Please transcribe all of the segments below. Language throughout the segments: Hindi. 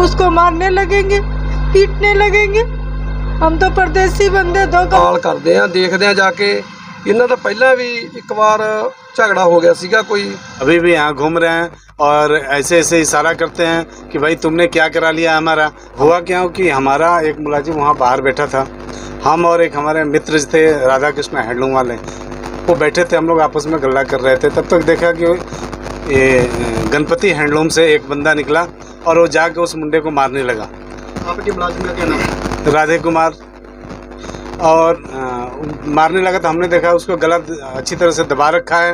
उसको मारने लगेंगे, पीटने लगेंगे। हम तो परदेसी बंदे दो ਕਾਲ ਕਰਦੇ ਆ, ਦੇਖਦੇ ਆ ਜਾ ਕੇ। ਇਹਨਾਂ ਦਾ ਪਹਿਲਾਂ ਵੀ ਇੱਕ ਵਾਰ ਝਗੜਾ ਹੋ ਗਿਆ ਸੀਗਾ कोई। अभी भी यहाँ घूम रहे हैं और ऐसे ऐसे इशारा करते हैं कि भाई तुमने क्या करा लिया हमारा। हुआ क्या हो कि हमारा एक मुलाजिम वहाँ बाहर बैठा था, हम और एक हमारे मित्र थे राधा कृष्ण हैंडलूम वाले, वो बैठे थे, हम लोग आपस में गल्ला कर रहे थे। तब तक देखा कि ये गणपति हैंडलूम से एक बंदा निकला और वो जाके उस मुंडे को मारने लगा। आपके मुलाजिम का क्या नाम है? राधे कुमार। और मारने लगा तो हमने देखा उसको गला अच्छी तरह से दबा रखा है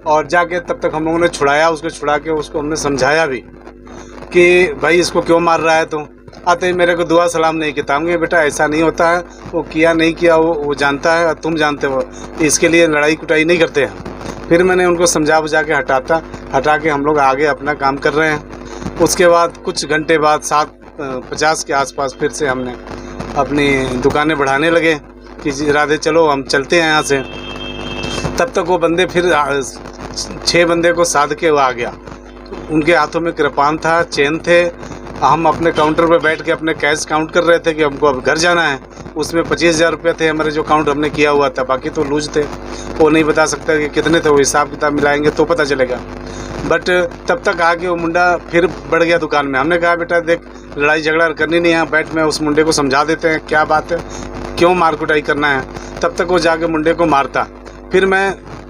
और जाके तब तक हम लोगों ने छुड़ाया, उसको छुड़ा के उसको हमने समझाया भी कि भाई इसको क्यों मार रहा है। तो आते ही मेरे को दुआ सलाम नहीं किया। हम कहे बेटा ऐसा नहीं होता है, वो किया नहीं किया वो जानता है और तुम जानते हो, इसके लिए लड़ाई कुटाई नहीं करते हैं। फिर मैंने उनको समझा बुझा के हटा के हम लोग आगे अपना काम कर रहे हैं। उसके बाद कुछ घंटे बाद 7:50 के आसपास फिर से हमने अपनी दुकानें बढ़ाने लगे कि राधे चलो हम चलते हैं यहाँ से। तब तक वो बंदे फिर 6 बंदे को साध के वो आ गया। उनके हाथों में कृपान था, चेन थे। हम अपने काउंटर पे बैठ के अपने कैश काउंट कर रहे थे कि हमको अब घर जाना है। उसमें 25,000 रुपये थे हमारे जो काउंट हमने किया हुआ था, बाकी तो लूज थे, वो नहीं बता सकता कि कितने थे। वो हिसाब किताब मिलाएंगे तो पता चलेगा। बट तब तक आके वो मुंडा फिर बढ़ गया दुकान में। हमने कहा बेटा देख लड़ाई झगड़ा करनी नहीं है, बैठ में उस मुंडे को समझा देते हैं क्या बात है, क्यों मार कुटाई करना है। तब तक वो जाके मुंडे को मारता। फिर मैं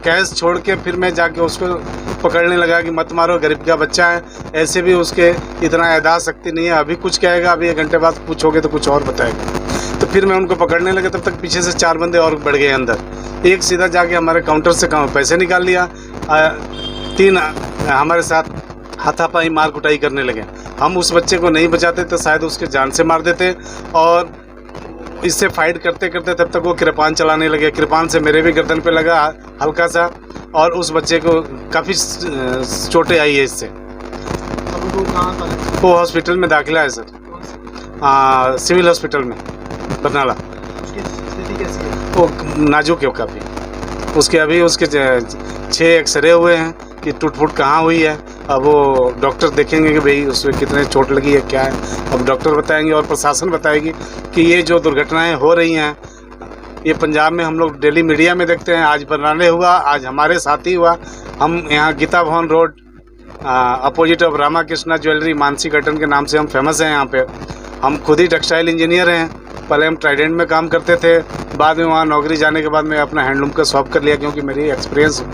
कैश छोड़ के फिर मैं जाके उसको पकड़ने लगा कि मत मारो, गरीब का बच्चा है। ऐसे भी उसके इतना याददाश्त शक्ति नहीं है, अभी कुछ कहेगा, अभी 1 घंटे बाद पूछोगे तो कुछ और बताएगा। तो फिर मैं उनको पकड़ने लगा, तब तक पीछे से 4 बंदे और बढ़ गए अंदर। एक सीधा जाके हमारे काउंटर से पैसे निकाल लिया, 3 हमारे साथ हाथापाई मार कुटाई करने लगे। हम उस बच्चे को नहीं बचाते तो शायद उसके जान से मार देते। और इससे फाइट करते करते तब तक वो कृपान चलाने लगे। कृपान से मेरे भी गर्दन पे लगा हल्का सा और उस बच्चे को काफ़ी चोटें आई है इससे। अब वो कहाँ था? वो हॉस्पिटल में दाखिला है सर, सिविल हॉस्पिटल में बरनाला। उसकी स्थिति कैसी है? वो नाजुक है काफ़ी। उसके अभी उसके 6 एक्सरे हुए हैं कि टूट फूट कहाँ हुई है। अब वो डॉक्टर देखेंगे कि भाई उसमें कितने चोट लगी है क्या है। अब डॉक्टर बताएंगे और प्रशासन बताएगी कि ये जो दुर्घटनाएं हो रही हैं ये पंजाब में हम लोग डेली मीडिया में देखते हैं। आज बरनाले हुआ, आज हमारे साथ ही हुआ। हम यहाँ गीता भवन road opposite of Rama Krishna jewellery Mansi curtain के नाम से हम फेमस हैं। यहाँ पे हम खुद ही टेक्सटाइल इंजीनियर हैं। पहले हम ट्राइडेंट में काम करते थे, बाद में वहाँ नौकरी जाने के बाद मैं अपना हैंडलूम का शॉप कर लिया क्योंकि मेरी एक्सपीरियंस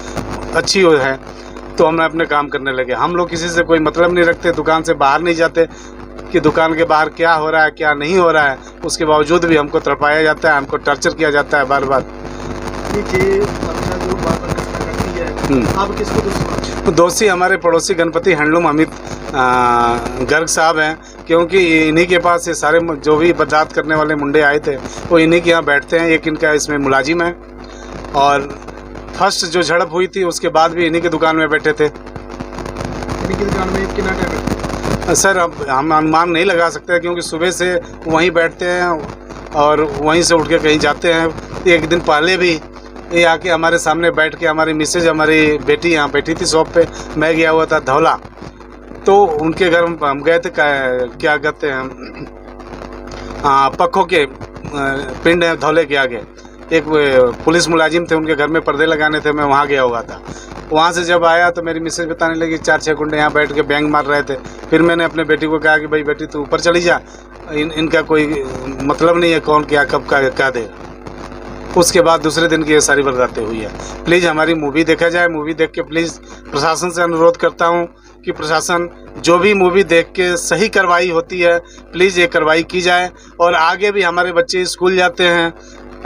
अच्छी है। तो हम अपने काम करने लगे। हम लोग किसी से कोई मतलब नहीं रखते, दुकान से बाहर नहीं जाते कि दुकान के बाहर क्या हो रहा है क्या नहीं हो रहा है। उसके बावजूद भी हमको तड़पाया जाता है, हमको टॉर्चर किया जाता है बार बार। आप किसको दोषी? दोषी हमारे पड़ोसी गणपति हैंडलूम अमित गर्ग साहब हैं, क्योंकि इन्हीं के पास ये सारे जो भी बर्दाश्त करने वाले मुंडे आए थे वो इन्हीं के यहाँ बैठते हैं। एक इनका इसमें मुलाजिम है और फर्स्ट जो झड़प हुई थी उसके बाद भी इन्हीं की दुकान में बैठे थे। इन्हीं की दुकान में कितना टाइम है? सर अब हम अनुमान नहीं लगा सकते क्योंकि सुबह से वहीं बैठते हैं और वहीं से उठ के कहीं जाते हैं। एक दिन पहले भी ये आके हमारे सामने बैठ के, हमारी मिसेज हमारी बेटी यहाँ बैठी थी शॉप पे, मैं गया हुआ था धौला, तो उनके घर हम गए थे। क्या कहते हैं पक्खों के पिंड है धौले के आगे, एक पुलिस मुलाजिम थे, उनके घर में पर्दे लगाने थे, मैं वहाँ गया हुआ था। वहाँ से जब आया तो मेरी मिसेज बताने लगी 4-6 गुंडे यहाँ बैठ के बैंग मार रहे थे। फिर मैंने अपने बेटी को कहा कि भाई बेटी तू ऊपर चली जा, इनका कोई मतलब नहीं है कौन क्या कब क्या दे। उसके बाद दूसरे दिन की ये सारी बर्दाश्तें हुई है। प्लीज़ हमारी मूवी देखा जाए। मूवी देख के प्लीज़ प्रशासन से अनुरोध करता हूँ कि प्रशासन जो भी मूवी देख के सही कार्रवाई होती है प्लीज़ ये कार्रवाई की जाए। और आगे भी हमारे बच्चे स्कूल जाते हैं,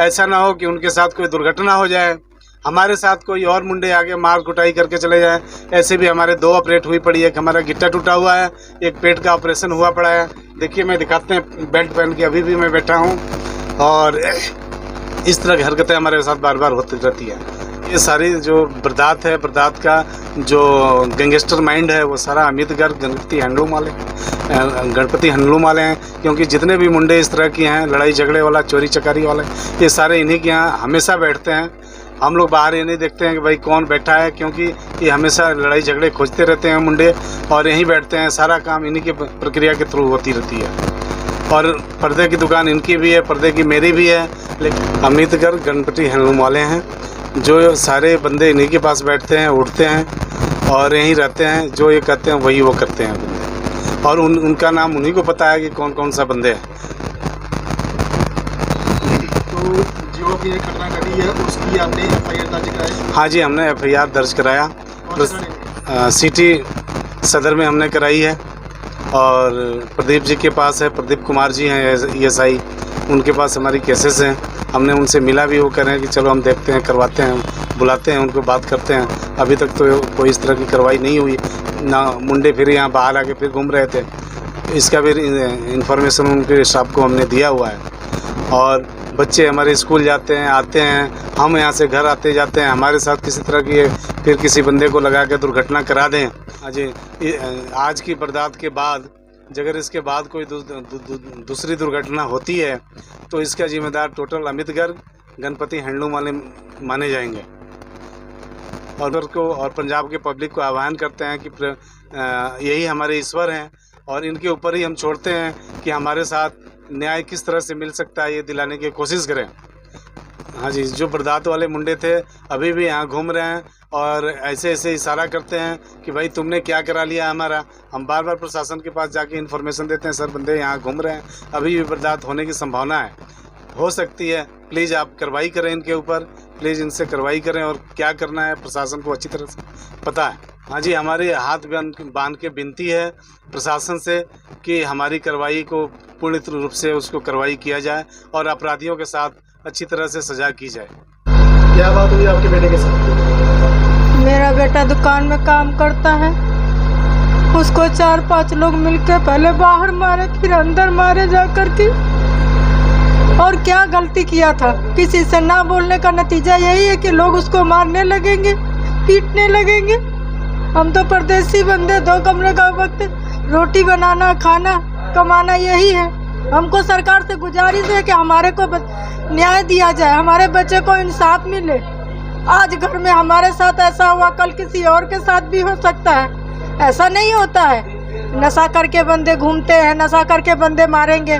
ऐसा ना हो कि उनके साथ कोई दुर्घटना हो जाए, हमारे साथ कोई और मुंडे आगे मार कुटाई करके चले जाएं। ऐसे भी हमारे 2 ऑपरेट हुई पड़ी है, एक हमारा गिट्टा टूटा हुआ है, एक पेट का ऑपरेशन हुआ पड़ा है। देखिए मैं दिखाते हैं, बेल्ट पहन के अभी भी मैं बैठा हूँ। और इस तरह की हरकतें हमारे साथ बार बार होती रहती है। ये सारी जो बर्दाश्त है, बर्दाश्त का जो गैंगस्टर माइंड है वो सारा अमित गर्ग गणपति हैंडलूम वाले हैं। क्योंकि जितने भी मुंडे इस तरह की हैं, लड़ाई झगड़े वाला, चोरी चकारी वाले, ये सारे इन्हीं के यहाँ हमेशा बैठते हैं। हम लोग बाहर ये नहीं देखते हैं कि भाई कौन बैठा है, क्योंकि ये हमेशा लड़ाई झगड़े खोजते रहते हैं मुंडे, और यहीं बैठते हैं। सारा काम इन्हीं की प्रक्रिया के थ्रू होती रहती है। और पर्दे की दुकान इनकी भी है, पर्दे की मेरी भी है। लेकिन अमितगढ़ गणपति हैंडलूम वाले हैं, जो सारे बंदे इन्हीं के पास बैठते हैं, उठते हैं और यहीं रहते हैं। जो ये कहते हैं वही वो करते हैं बंदे, और उनका नाम उन्हीं को पता है कि कौन कौन सा बंदे हैं। तो जो भी ये घटना घटी है उसकी आपने FIR दर्ज कराई? हाँ जी, हमने FIR दर्ज कराया। कौन से थाने में? सिटी सदर में हमने कराई है, और प्रदीप जी के पास है, प्रदीप कुमार जी हैं ESI, उनके पास हमारी केसेस हैं। हमने उनसे मिला भी, वो कह रहे हैं कि चलो हम देखते हैं, करवाते हैं, बुलाते हैं, उनको बात करते हैं। अभी तक तो कोई इस तरह की कार्रवाई नहीं हुई ना। मुंडे फिर यहाँ बाहर आके फिर घूम रहे थे, इसका भी इंफॉर्मेशन उनके स्टाफ को हमने दिया हुआ है। और बच्चे हमारे स्कूल जाते हैं, आते हैं, हम यहाँ से घर आते जाते हैं। हमारे साथ किसी तरह की फिर किसी बंदे को लगा के दुर्घटना करा दें। आज की वारदात के बाद अगर इसके बाद कोई दूसरी दुर्घटना होती है तो इसका जिम्मेदार टोटल अमितगढ़ गणपति हैंडलूम वाले माने जाएंगे। और पंजाब के पब्लिक को आह्वान करते हैं कि यही हमारे ईश्वर हैं, और इनके ऊपर ही हम छोड़ते हैं कि हमारे साथ न्याय किस तरह से मिल सकता है, ये दिलाने की कोशिश करें। हाँ जी, जो वारदात वाले मुंडे थे अभी भी यहाँ घूम रहे हैं, और ऐसे ऐसे इशारा करते हैं कि भाई तुमने क्या करा लिया हमारा। हम बार बार प्रशासन के पास जाके इन्फॉर्मेशन देते हैं, सर बंदे यहाँ घूम रहे हैं, अभी भी वारदात होने की संभावना है, हो सकती है। प्लीज़ आप कार्रवाई करें इनके ऊपर, प्लीज़ इनसे कार्रवाई करें, और क्या करना है प्रशासन को अच्छी तरह से पता है। हाँ जी, हमारे हाथ बांध के विनती है प्रशासन से कि हमारी कार्रवाई को पूर्ण रूप से उसको कार्रवाई किया जाए, और अपराधियों के साथ अच्छी तरह से सजा की जाए। क्या बात हुई आपके बेटे के साथ? मेरा बेटा दुकान में काम करता है, उसको 4-5 लोग मिलके पहले बाहर मारे, फिर अंदर मारे जा करके। और क्या गलती किया था? किसी से ना बोलने का नतीजा यही है कि लोग उसको मारने लगेंगे, पीटने लगेंगे। हम तो परदेसी बंदे, 2 कमरे का वक्त, रोटी बनाना, खाना कमाना यही है। हमको सरकार से गुजारिश है कि हमारे को न्याय दिया जाए, हमारे बच्चे को इंसाफ मिले। आज घर में हमारे साथ ऐसा हुआ, कल किसी और के साथ भी हो सकता है। ऐसा नहीं होता है। नशा करके बंदे घूमते हैं, नशा करके बंदे मारेंगे।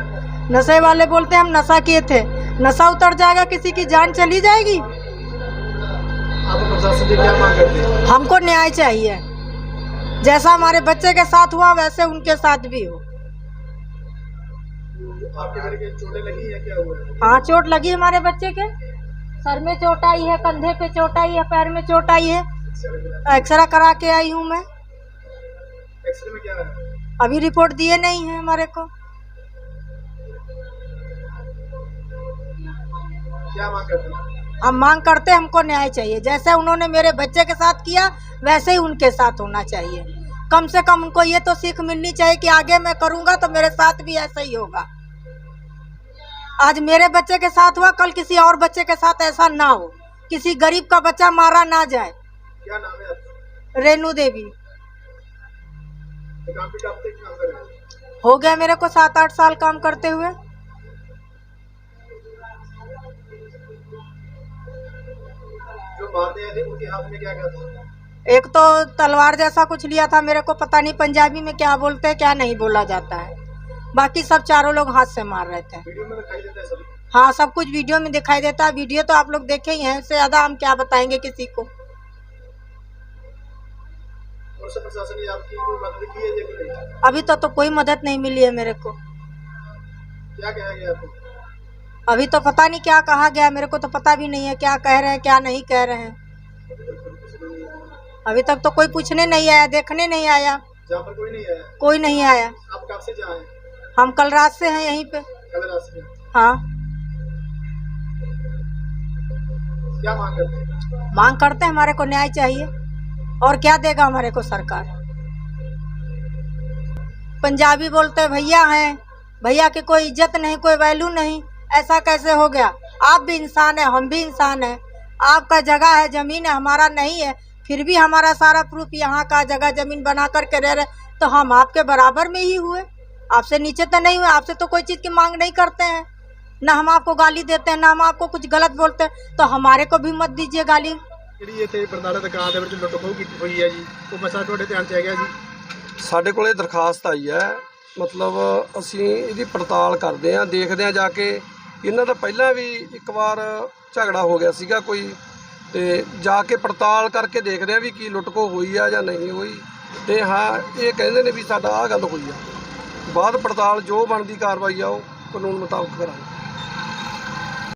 नशे वाले बोलते हैं हम नशा किए थे, नशा उतर जाएगा, किसी की जान चली जाएगी। आप प्रशासन से क्या मांग करते हैं? हमको न्याय चाहिए, जैसा हमारे बच्चे के साथ हुआ वैसे उनके साथ भी हो। आपके बेटे के चोटें लगी है, क्या हुआ है? हाँ, चोट लगी हमारे बच्चे के, सर में चोट आई है, कंधे पे चोट आई है, पैर में चोट आई है। एक्सरे करा के आई हूँ मैं। एक्सरे में क्या है? अभी रिपोर्ट दिए नहीं है हमारे को। क्या मांग करते हैं? हम मांग करते हैं, हमको न्याय चाहिए। जैसे उन्होंने मेरे बच्चे के साथ किया वैसे ही उनके साथ होना चाहिए। कम से कम उनको ये तो सीख मिलनी चाहिए कि आगे मैं करूँगा तो मेरे साथ भी ऐसा ही होगा। आज मेरे बच्चे के साथ हुआ, कल किसी और बच्चे के साथ ऐसा ना हो, किसी गरीब का बच्चा मारा ना जाए। क्या नाम है आपका? रेनू देवी। काम पे कब तक काम कर रहे हैं? हो गया मेरे को 7-8 साल काम करते हुए। जो मारने आए थे उनके हाथ में क्या था? एक तो तलवार जैसा कुछ लिया था, मेरे को पता नहीं पंजाबी में क्या बोलते हैं, क्या नहीं बोला जाता है। बाकी सब चारों लोग हाथ से मार रहे थे। वीडियो में दिखाई देता है सब? हाँ, सब कुछ वीडियो में दिखाई देता है। वीडियो तो आप लोग देखे ही हैं, इससे ज्यादा हम क्या बताएंगे किसी को। और सब प्रशासन ने आपकी कोई मदद की है या नहीं? अभी तो कोई मदद नहीं मिली है मेरे को। क्या कहा गया आपको? अभी तो पता नहीं क्या कहा गया, मेरे को तो पता भी नहीं है क्या कह रहे हैं क्या नहीं कह रहे हैं। अभी तक तो कोई पूछने नहीं आया, देखने नहीं आया। जहाँ पर कोई नहीं आया? कोई नहीं आया। आप कब से जहाँ हैं? हम कल रात से हैं यहीं पे। कल रात से? हाँ। क्या मांग करते हैं? मांग करते हैं, हमारे को न्याय चाहिए। और क्या देगा हमारे को सरकार? पंजाबी बोलते भैया हैं, भैया की कोई इज्जत नहीं, कोई वैल्यू नहीं। ऐसा कैसे हो गया? आप भी इंसान है, हम भी इंसान है। आपका जगह है, जमीन है, हमारा नहीं है, फिर भी हमारा सारा प्रूफ यहाँ का जगह जमीन बना करके रह रहे, तो हम आपके बराबर में ही हुए, आपसे नीचे तो नहीं हुए। आपसे तो कोई चीज़ की मांग नहीं करते हैं। ना हम आपको गाली देते हैं, ना हम आपको कुछ गलत बोलते हैं, तो हमारे को भी मत दीजिए गाली। ਜਿਹੜੀ ਇੱਥੇ ਬਰਨਾਲਾ ਦੁਕਾਨ ਦੇ ਵਿੱਚ ਲੁੱਟ ਖੋਹ ਕੀਤੀ ਹੋਈ ਹੈ ਜੀ, ਉਹ ਮਸਲਾ ਤੁਹਾਡੇ ਧਿਆਨ 'ਚ ਹੈਗਾ ਜੀ? ਸਾਡੇ ਕੋਲ ਇਹ ਦਰਖਾਸਤ ਆਈ ਹੈ, ਮਤਲਬ ਅਸੀਂ ਇਹਦੀ ਪੜਤਾਲ ਕਰਦੇ ਹਾਂ, ਦੇਖਦੇ ਹਾਂ ਜਾ ਕੇ। ਇਹਨਾਂ ਦਾ ਪਹਿਲਾਂ ਵੀ ਇੱਕ ਵਾਰ ਝਗੜਾ ਹੋ ਗਿਆ ਸੀਗਾ ਕੋਈ, ਤੇ ਜਾ ਕੇ ਪੜਤਾਲ ਕਰਕੇ ਦੇਖਦੇ ਹਾਂ ਵੀ ਕੀ ਲੁੱਟ ਖੋਹ ਹੋਈ ਆ ਜਾਂ ਨਹੀਂ ਹੋਈ। ਤੇ ਹਾਂ, ਇਹ ਕਹਿੰਦੇ ਨੇ ਵੀ ਸਾਡਾ ਆਹ ਗੱਲ ਹੋਈ ਆ। ਬਾਅਦ ਪੜਤਾਲ ਜੋ ਬਣਦੀ ਕਾਰਵਾਈ ਆ ਉਹ ਕਾਨੂੰਨ ਮੁਤਾਬਕ ਕਰਾਂਗੇ।